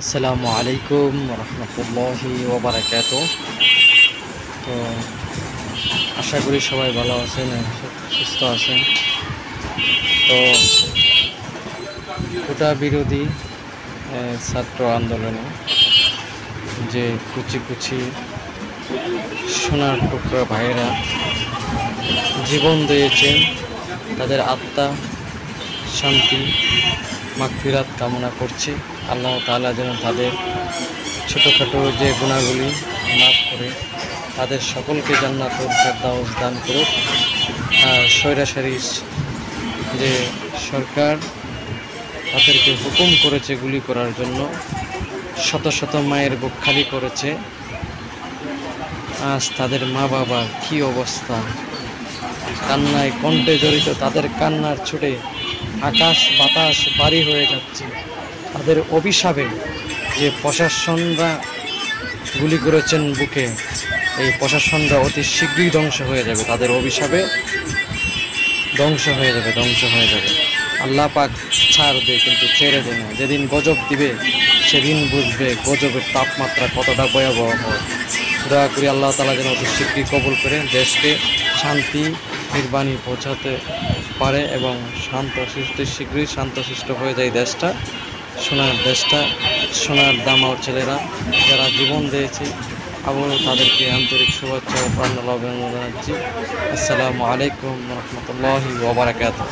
আসসালামু আলাইকুম রহমতুল্লাহি ওবারাকাতুহ। তো আশা করি সবাই ভালো আছেন, সুস্থ আছেন। তো কোটা বিরোধী ছাত্র আন্দোলনে যে কুচি কুচি সোনার টুকরা ভাইয়েরা জীবন দিয়েছেন, তাদের আত্মা শান্তি মাগফিরাত কামনা করছি। আল্লাহ তাআলা যেন তাদের ছোটোখাটো যে গুণাগুলি মাফ করে তাদের সকলকে জান্নাতুল ফেরদাউস দান করুক। আর স্বৈরাচারী যে সরকার তাদেরকে হুকুম করেছে গুলি করার জন্য, শত শত মায়ের বুক খালি করেছে। আজ তাদের মা বাবা কী অবস্থা, কান্নায় কণ্ঠে জড়িত, তাদের কান্নার ছুটে আকাশ বাতাস ভারী হয়ে যাচ্ছে। তাদের অভিশাপে যে প্রশাসনরা গুলি করেছেন বুকে, এই প্রশাসনরা অতি শীঘ্রই ধ্বংস হয়ে যাবে। তাদের অভিশাপে ধ্বংস হয়ে যাবে। আল্লাহ পাক ছাড় দেয় কিন্তু ছেড়ে দেয় না। যেদিন গজব দিবে সেদিন বুঝবে গজবের তাপমাত্রা কতটা ভয়াবহ হয়। দয়া করি আল্লাহ তাআলা যেন অতি শীঘ্রই কবুল করে দেশকে শান্তি নির্বাণী পৌঁছাতে পারে এবং শীঘ্রই শান্তশিষ্ট হয়ে যায় দেশটা, সোনার দামাও ছেলেরা যারা জীবন দিয়েছে, আবারও তাদেরকে আন্তরিক শুভেচ্ছা ও প্রাণঢালা অভিনন্দন জানাচ্ছি। আসসালামু আলাইকুম রহমতুল্লাহি ওয়া বারাকাতুহু।